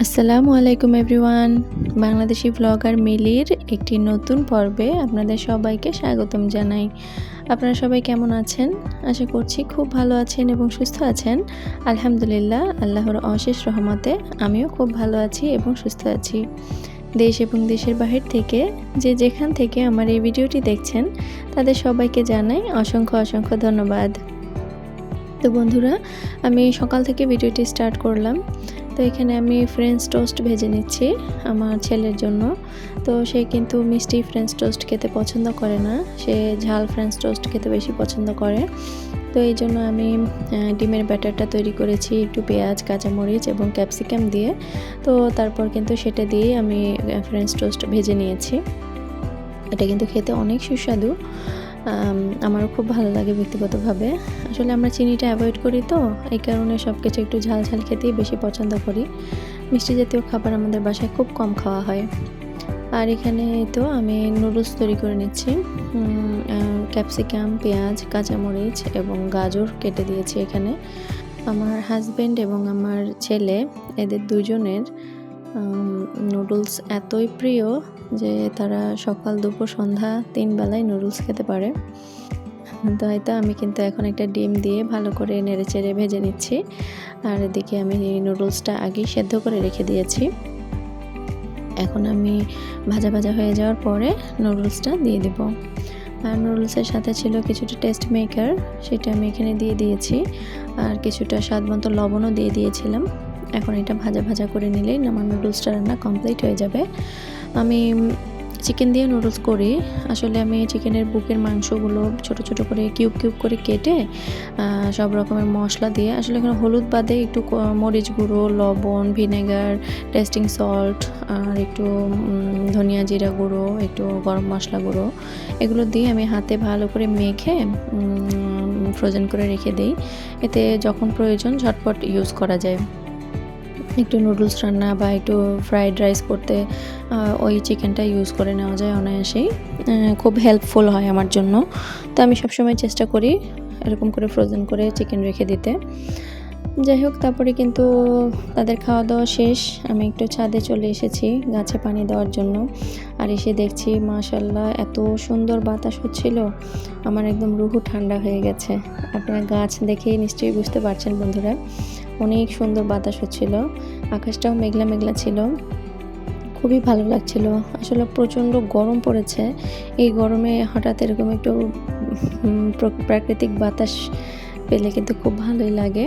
আসসালামু আলাইকুম everyone. Bangladeshi blogger মিলির একটি নতুন পর্বে আপনাদের সবাইকে স্বাগতম জানাই। আপনারা সবাই কেমন আছেন? আশা করছি খুব ভালো আছেন এবং সুস্থ আছেন। আলহামদুলিল্লাহ, আল্লাহর অশেষ রহমতে আমিও খুব ভালো আছি এবং সুস্থ আছি। দেশ এবং দেশের বাহির থেকে যে যেখান থেকে আমার এই ভিডিওটি দেখছেন তাদের সবাইকে জানাই অসংখ্য ধন্যবাদ। তো বন্ধুরা, আমি সকাল থেকে ভিডিওটি স্টার্ট করলাম। তো এখানে আমি ফ্রেঞ্চ টোস্ট ভেজে নিচ্ছি আমার ছেলের জন্য। তো সে কিন্তু মিষ্টি ফ্রেঞ্চ টোস্ট খেতে পছন্দ করে না, সে ঝাল ফ্রেঞ্চ টোস্ট খেতে বেশি পছন্দ করে। তো এই জন্য আমি ডিমের ব্যাটারটা তৈরি করেছি একটু পেঁয়াজ, কাঁচামরিচ এবং ক্যাপসিকাম দিয়ে। তো তারপর কিন্তু সেটা দিয়ে আমি ফ্রেঞ্চ টোস্ট ভেজে নিয়েছি। এটা কিন্তু খেতে অনেক সুস্বাদু, আমারও খুব ভালো লাগে ব্যক্তিগতভাবে। আসলে আমরা চিনিটা অ্যাভয়েড করি, তো এই কারণে সব কিছু একটু ঝাল ঝাল খেতেই বেশি পছন্দ করি। মিষ্টি জাতীয় খাবার আমাদের বাসায় খুব কম খাওয়া হয়। আর এখানে তো আমি নুডলস তৈরি করে নিচ্ছি। ক্যাপসিকাম, পেঁয়াজ, কাঁচামরিচ এবং গাজর কেটে দিয়েছি এখানে। আমার হাজব্যান্ড এবং আমার ছেলে, এদের দুজনের নুডলস এতই প্রিয় যে তারা সকাল, দুপুর, সন্ধ্যা 3 বেলায় নুডলস খেতে পারে। তো হয়তো আমি কিন্তু এখন একটা ডিম দিয়ে ভালো করে নেড়েচেড়ে ভেজে নিচ্ছি। আর এদিকে আমি নুডলসটা আগেই সেদ্ধ করে রেখে দিয়েছি। এখন আমি ভাজা ভাজা হয়ে যাওয়ার পরে নুডলসটা দিয়ে দেব। আর নুডলসের সাথে ছিল কিছুটা টেস্ট মেকার, সেটা আমি এখানে দিয়ে দিয়েছি। আর কিছুটা স্বাদ মতো লবণও দিয়ে দিয়েছিলাম। এখন এটা ভাজা ভাজা করে নিলেই আমার নুডলসটা রান্না কমপ্লিট হয়ে যাবে। আমি চিকেন দিয়ে নুডলস করি। আসলে আমি চিকেনের বুকের মাংসগুলো ছোট ছোট করে কিউব করে কেটে সব রকমের মশলা দিয়ে, আসলে এখানে হলুদ বাদে একটু মরিচ গুঁড়ো, লবণ, ভিনেগার, টেস্টিং সল্ট, আর একটু ধনিয়া জিরা গুঁড়ো, একটু গরম মশলা গুঁড়ো, এগুলো দিয়ে আমি হাতে ভালো করে মেখে ফ্রোজেন করে রেখে দিই। এতে যখন প্রয়োজন ঝটপট ইউজ করা যায়। একটু নুডলস রান্না বা একটু ফ্রাইড রাইস করতে ওই চিকেনটা ইউজ করে নেওয়া যায় অনায়াসেই। খুব হেল্পফুল হয় আমার জন্য। তো আমি সবসময় চেষ্টা করি এরকম করে ফ্রোজেন করে চিকেন রেখে দিতে। যাই হোক, তারপরে কিন্তু তাদের খাওয়া দাওয়া শেষ। আমি একটু ছাদে চলে এসেছি গাছে পানি দেওয়ার জন্য। আর এসে দেখছি মাশাআল্লাহ এত সুন্দর বাতাস হচ্ছিল, আমার একদম রুহু ঠান্ডা হয়ে গেছে। আপনারা গাছ দেখেই নিশ্চয়ই বুঝতে পারছেন বন্ধুরা, অনেক সুন্দর বাতাস হচ্ছিল। আকাশটাও মেঘলা মেঘলা ছিল, খুবই ভালো লাগছিল। আসলে প্রচণ্ড গরম পড়েছে, এই গরমে হঠাৎ এরকম একটু প্রাকৃতিক বাতাস পেলে কিন্তু খুব ভালোই লাগে।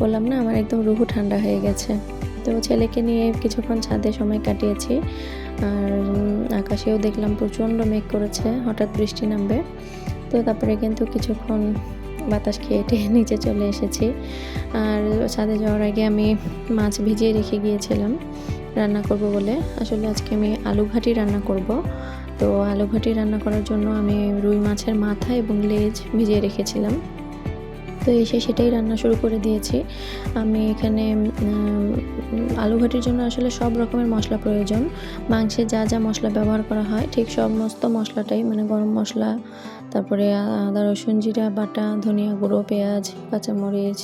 বললাম না, আমার একদম রুহু ঠান্ডা হয়ে গেছে। তো ছেলেকে নিয়ে কিছুক্ষণ ছাদে সময় কাটিয়েছি। আর আকাশেও দেখলাম প্রচণ্ড মেঘ করেছে, হঠাৎ বৃষ্টি নামবে। তো তারপরে কিন্তু কিছুক্ষণ বাতাস খেয়ে নিচে চলে এসেছি। আর ছাদে যাওয়ার আগে আমি মাছ ভিজিয়ে রেখে গিয়েছিলাম রান্না করব বলে। আসলে আজকে আমি আলু ঘাটি রান্না করব। তো আলু ঘাটি রান্না করার জন্য আমি রুই মাছের মাথা এবং লেজ ভিজিয়ে রেখেছিলাম। তো এসে সেটাই রান্না শুরু করে দিয়েছি। আমি এখানে আলু ঘাটির জন্য আসলে সব রকমের মশলা প্রয়োজন। মাংসে যা যা মশলা ব্যবহার করা হয় ঠিক সমস্ত মশলাটাই, মানে গরম মশলা, তারপরে আদা রসুন জিরা বাটা, ধনিয়া গুঁড়ো, পেঁয়াজ, কাঁচামরিচ,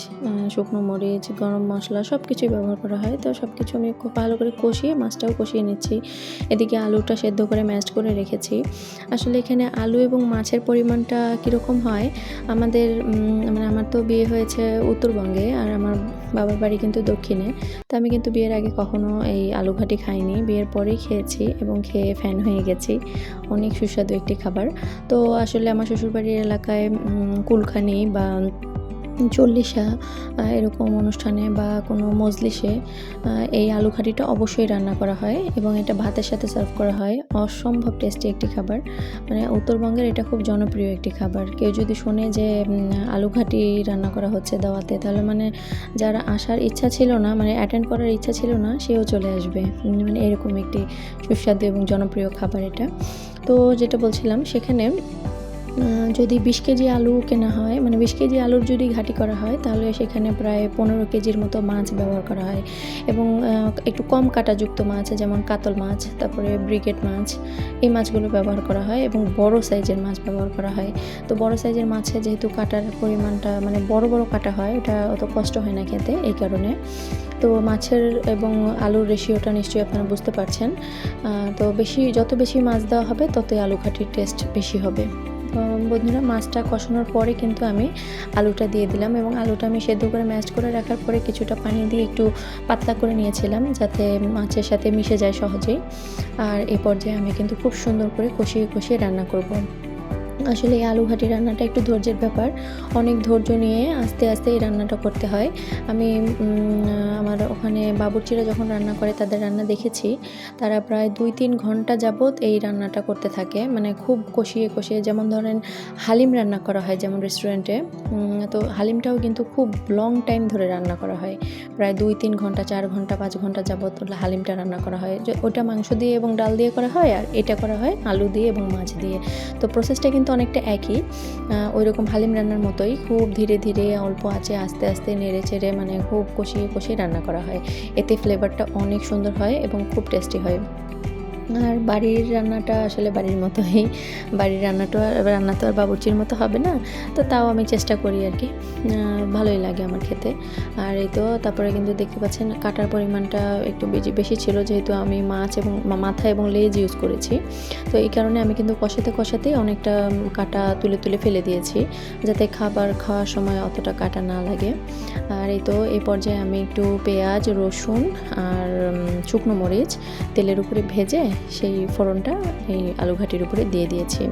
শুকনো মরিচ, গরম মশলা সব কিছুই ব্যবহার করা হয়। তো সব কিছু আমি খুব ভালো করে কষিয়ে মাছটাও কষিয়ে নিচ্ছি। এদিকে আলুটা সেদ্ধ করে ম্যাশ করে রেখেছি। আসলে এখানে আলু এবং মাছের পরিমাণটা কীরকম হয়, আমাদের মানে আমার তো বিয়ে হয়েছে উত্তরবঙ্গে, আর আমার বাবার বাড়ি কিন্তু দক্ষিণে। তো আমি কিন্তু বিয়ের আগে কখনো এই আলু ঘাটি খাইনি, বিয়ের পরেই খেয়েছি এবং খেয়ে ফ্যান হয়ে গেছি। অনেক সুস্বাদু একটি খাবার। তো আসলে আমার শ্বশুরবাড়ির এলাকায় কুলখানি বা চল্লিশা এরকম অনুষ্ঠানে বা কোনো মজলিসে এই আলু ঘাটিটা অবশ্যই রান্না করা হয় এবং এটা ভাতের সাথে সার্ভ করা হয়। অসম্ভব টেস্টি একটি খাবার, মানে উত্তরবঙ্গের এটা খুব জনপ্রিয় একটি খাবার। কেউ যদি শোনে যে আলু ঘাটি রান্না করা হচ্ছে দাওয়াতে, তাহলে মানে যারা আসার ইচ্ছা ছিল না, মানে অ্যাটেন্ড করার ইচ্ছা ছিল না, সেও চলে আসবে। মানে এরকম একটি সুস্বাদু এবং জনপ্রিয় খাবার এটা। তো যেটা বলছিলাম, সেখানে যদি 20 কেজি আলু কেনা হয়, মানে 20 কেজি আলুর যদি ঘাটি করা হয়, তাহলে সেখানে প্রায় 15 কেজির মতো মাছ ব্যবহার করা হয় এবং একটু কম কাঁটাযুক্ত মাছ যেমন কাতল মাছ, তারপরে ব্রিগেড মাছ, এই মাছগুলো ব্যবহার করা হয় এবং বড় সাইজের মাছ ব্যবহার করা হয়। তো বড় সাইজের মাছে যেহেতু কাটার পরিমাণটা মানে বড় বড় কাটা হয়, এটা অত কষ্ট হয় না খেতে, এই কারণে। তো মাছের এবং আলুর রেশিওটা নিশ্চয়ই আপনারা বুঝতে পারছেন। তো যত বেশি মাছ দেওয়া হবে ততই আলু ঘাটির টেস্ট বেশি হবে। বন্ধুরা, মাছটা কষানোর পরে কিন্তু আমি আলুটা দিয়ে দিলাম এবং আলুটা আমি সেদ্ধ করে ম্যাশ করে রাখার পরে কিছুটা পানি দিয়ে একটু পাতলা করে নিয়েছিলাম যাতে মাছের সাথে মিশে যায় সহজেই। আর এই পর্যায়ে আমি কিন্তু খুব সুন্দর করে কষিয়ে কষিয়ে রান্না করব। আসলে এই আলু ঘাটি রান্নাটা একটু ধৈর্যের ব্যাপার, অনেক ধৈর্য নিয়ে আস্তে আস্তে এই রান্নাটা করতে হয়। আমি আমার ওখানে বাবুর্চিরা যখন রান্না করে তাদের রান্না দেখেছি, তারা প্রায় 2-3 ঘন্টা যাবত এই রান্নাটা করতে থাকে, মানে খুব কষিয়ে কষিয়ে। যেমন ধরেন হালিম রান্না করা হয় যেমন রেস্টুরেন্টে, তো হালিমটাও কিন্তু খুব লং টাইম ধরে রান্না করা হয়, প্রায় 2-3 ঘন্টা, 4 ঘন্টা, 5 ঘন্টা যাবত হালিমটা রান্না করা হয়। ওটা মাংস দিয়ে এবং ডাল দিয়ে করা হয়, আর এটা করা হয় আলু দিয়ে এবং মাছ দিয়ে। তো প্রসেসটা কিন্তু অনেকটা একই, ওই রকম হালিম রান্নার মতোই খুব ধীরে ধীরে অল্প আঁচে আস্তে আস্তে নেড়ে চেড়ে মানে খুব কষিয়ে কষিয়ে রান্না করা হয়। এতে ফ্লেভারটা অনেক সুন্দর হয় এবং খুব টেস্টি হয়। আর বাড়ির রান্নাটা আসলে বাড়ির মতোই, বাড়ির রান্না তো আর বাবুর্চির মতো হবে না, তো তাও আমি চেষ্টা করি আর কি, ভালোই লাগে আমার খেতে। আর এই তো তারপরে কিন্তু দেখতে পাচ্ছেন কাটার পরিমাণটা একটু বেশি ছিল, যেহেতু আমি মাছ এবং মাথা এবং লেজ ইউজ করেছি। তো এই কারণে আমি কিন্তু কষাতে কষাতেই অনেকটা কাটা তুলে তুলে ফেলে দিয়েছি, যাতে খাবার খাওয়ার সময় অতটা কাটা না লাগে। আর এই তো এই পর্যায়ে আমি একটু পেঁয়াজ, রসুন আর শুকনো মরিচ তেলের উপরে ভেজে সেই ফোড়নটা এই আলু ঘাটির উপরে দিয়ে দিয়েছি।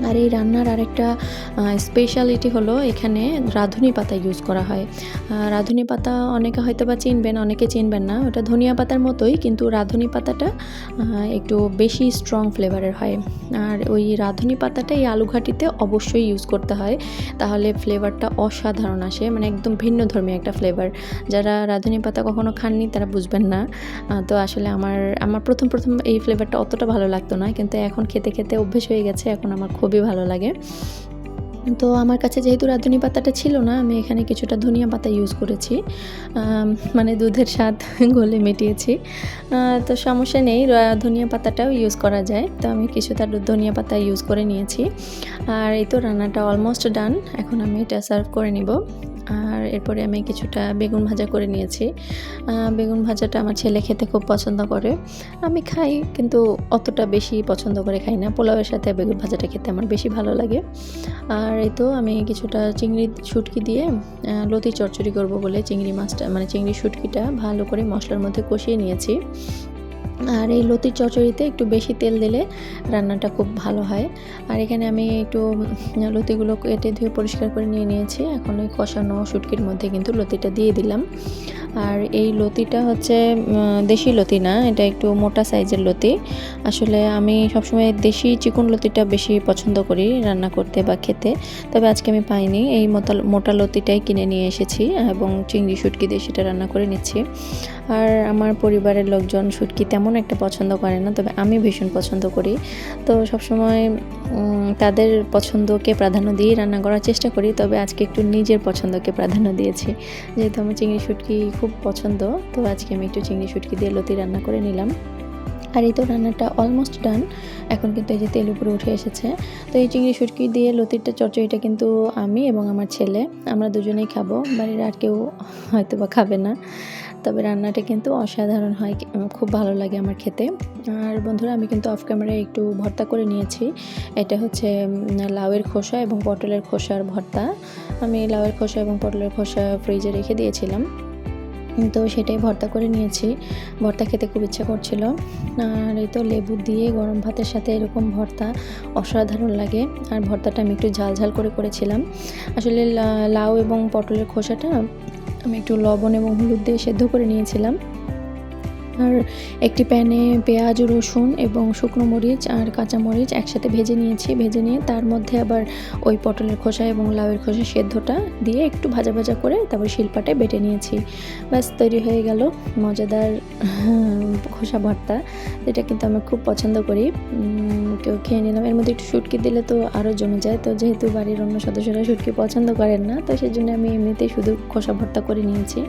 আর এই রান্নার আরেকটা স্পেশালিটি হলো এখানে রাঁধুনি পাতা ইউজ করা হয়। রাঁধুনি পাতা অনেকে হয়তো বা চিনবেন, অনেকে চিনবেন না। ওটা ধনিয়া পাতার মতোই, কিন্তু রাঁধুনি পাতাটা একটু বেশি স্ট্রং ফ্লেভারের হয়। আর ওই রাঁধুনি পাতাটা এই আলু ঘাটিতে অবশ্যই ইউজ করতে হয়, তাহলে ফ্লেভারটা অসাধারণ আসে, মানে একদম ভিন্ন ধর্মী একটা ফ্লেভার। যারা রাঁধুনি পাতা কখনো খাননি তারা বুঝবেন না। তো আসলে আমার প্রথম এই ফ্লেভারটা অতটা ভালো লাগতো না, কিন্তু এখন খেতে খেতে অভ্যেস হয়ে গেছে, এখন আমার খুবই ভালো লাগে। তো আমার কাছে যেহেতু রাঁধুনি পাতাটা ছিল না, আমি এখানে কিছুটা ধনিয়া পাতা ইউজ করেছি, মানে দুধের স্বাদ গলে মিটিয়েছি। তো সমস্যা নেই, ধনিয়া পাতাটাও ইউজ করা যায়। তো আমি কিছুটা ধনিয়া পাতা ইউজ করে নিয়েছি। আর এই তো রান্নাটা অলমোস্ট ডান, এখন আমি এটা সার্ভ করে নিব। আর এরপরে আমি কিছুটা বেগুন ভাজা করে নিয়েছি। বেগুন ভাজাটা আমার ছেলে খেতে খুব পছন্দ করে, আমি খাই কিন্তু অতটা বেশি পছন্দ করে খাই না। পোলাওয়ের সাথে বেগুন ভাজাটা খেতে আমার বেশি ভালো লাগে। আর এই তো আমি কিছুটা চিংড়ি শুটকি দিয়ে লতি চচ্চড়ি করব বলে চিংড়ি মাছটা মানে চিংড়ি শুটকিটা ভালো করে মশলার মধ্যে কষিয়ে নিয়েছি। আর এই লতির চচ্চড়িতে একটু বেশি তেল দিলে রান্নাটা খুব ভালো হয়। আর এখানে আমি একটু লতিগুলো কেটে ধুয়ে পরিষ্কার করে নিয়েছি। এখন ওই কষানো শুটকির মধ্যে কিন্তু লতিটা দিয়ে দিলাম। আর এই লতিটা হচ্ছে দেশি লতি না, এটা একটু মোটা সাইজের লতি। আসলে আমি সবসময় দেশি চিকন লতিটা বেশি পছন্দ করি রান্না করতে বা খেতে, তবে আজকে আমি পাইনি, এই মোটা লতিটাই কিনে নিয়ে এসেছি এবং চিংড়ি শুটকি দিয়ে সেটা রান্না করে নিচ্ছি। আর আমার পরিবারের লোকজন শুটকি তেমন একটা পছন্দ করে না, তবে আমি ভীষণ পছন্দ করি। তো সবসময় তাদের পছন্দকে প্রাধান্য দিয়েই রান্না করার চেষ্টা করি, তবে আজকে একটু নিজের পছন্দকে প্রাধান্য দিয়েছি, যেহেতু আমার চিংড়ি শুটকি খুব পছন্দ। তো আজকে আমি একটু চিংড়ি শুটকি দিয়ে লতি রান্না করে নিলাম। আর এই তো রান্নাটা অলমোস্ট ডান, এখন কিন্তু এই যে তেল উপরে উঠে এসেছে। তো এই চিংড়ি শুটকি দিয়ে লতিটা চচ্চড়িটা কিন্তু আমি এবং আমার ছেলে আমরা দুজনেই খাবো, বাড়ির আর কেউ হয়তো বা খাবে না। তবে রান্নাটা কিন্তু অসাধারণ হয়, খুব ভালো লাগে আমার খেতে। আর বন্ধুরা, আমি কিন্তু অফ ক্যামেরায় একটু ভর্তা করে নিয়েছি। এটা হচ্ছে লাউয়ের খোসা এবং পটলের খোসার ভর্তা। আমি লাউয়ের খোসা এবং পটলের খোসা ফ্রিজে রেখে দিয়েছিলাম, তো সেটাই ভর্তা করে নিয়েছি। ভর্তা খেতে খুব ইচ্ছা করছিল। আর এই তো লেবু দিয়ে গরম ভাতের সাথে এরকম ভর্তা অসাধারণ লাগে। আর ভর্তাটা আমি একটু ঝাল ঝাল করে করেছিলাম। আসলে লাউ এবং পটলের খোসাটা আমি একটু লবণ এবং হলুদ দিয়ে সেদ্ধ করে নিয়েছিলাম। আর একটি প্যানে পেঁয়াজ, রসুন এবং শুকনো মরিচ আর কাঁচামরিচ একসাথে ভেজে নিয়েছি। ভেজে নিয়ে তার মধ্যে আবার ওই পটলের খোসা এবং লাউয়ের খোসা সেদ্ধটা দিয়ে একটু ভাজা ভাজা করে তারপর শিলপাটে বেটে নিয়েছি। ব্যাস তৈরি হয়ে গেল মজাদার খোসা ভর্তা। এটা কিন্তু আমি খুব পছন্দ করি, কেউ খেয়ে নিলাম। এর মধ্যে একটু শুটকি দিলে তো আরও জমে যায়, তো যেহেতু বাড়ির অন্য সদস্যরা শুটকি পছন্দ করেন না, তো সেই জন্য আমি এমনিতেই শুধু খোসা ভর্তা করে নিয়েছি।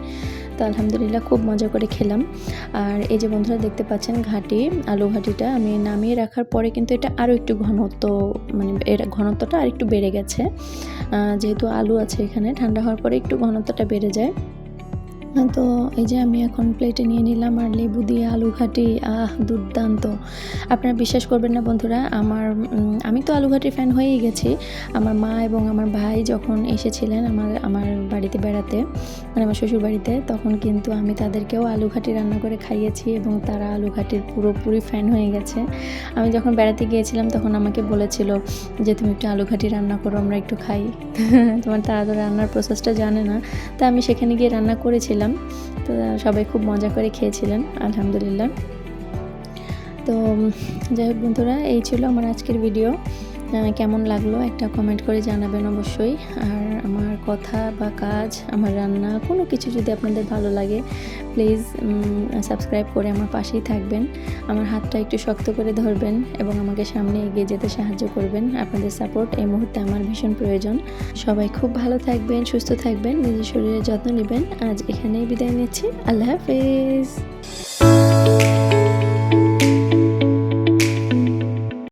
তো আলহামদুলিল্লাহ খুব মজা করে খেলাম। আর এই যে বন্ধুরা দেখতে পাচ্ছেন ঘাটি, আলু ঘাটিটা আমি নামিয়ে রাখার পরে কিন্তু এটা আরও একটু ঘনত্ব, মানে এর ঘনত্বটা আর একটু বেড়ে গেছে, যেহেতু আলু আছে এখানে। ঠান্ডা হওয়ার পরে একটু ঘনত্বটা বেড়ে যায়। তো এই যে আমি এখন প্লেটে নিয়ে নিলাম আর লেবু দিয়ে আলু ঘাটি, দুর্দান্ত। আপনারা বিশ্বাস করবেন না বন্ধুরা, আমি তো আলু ঘাটির ফ্যান হয়েই গেছি। আমার মা এবং আমার ভাই যখন এসেছিলেন আমার বাড়িতে বেড়াতে, মানে আমার শ্বশুর বাড়িতে, তখন কিন্তু আমি তাদেরকেও আলু ঘাটি রান্না করে খাইয়েছি এবং তারা আলু ঘাটির পুরোপুরি ফ্যান হয়ে গেছে। আমি যখন বেড়াতে গিয়েছিলাম তখন আমাকে বলেছিল যে তুমি একটু আলু ঘাটি রান্না করো, আমরা একটু খাই। তোমার তারা তো রান্নার প্রসেসটা জানে না, তা আমি সেখানে গিয়ে রান্না করেছিলাম। তো সবাই খুব মজা করে খেয়েছিলেন আলহামদুলিল্লাহ। তো যাই হোক বন্ধুরা, এই ছিল আমার আজকের ভিডিও। কেমন লাগলো একটা কমেন্ট করে জানাবেন অবশ্যই। আর আমার কথা বা কাজ, আমার রান্না, কোনো কিছু যদি আপনাদের ভালো লাগে প্লিজ সাবস্ক্রাইব করে আমার পাশেই থাকবেন। আমার হাতটা একটু শক্ত করে ধরবেন এবং আমাকে সামনে এগিয়ে যেতে সাহায্য করবেন। আপনাদের সাপোর্ট এই মুহূর্তে আমার ভীষণ প্রয়োজন। সবাই খুব ভালো থাকবেন, সুস্থ থাকবেন, নিজের শরীরের যত্ন নেবেন। আজ এখানেই বিদায় নিচ্ছি। আল্লাহ হাফেজ।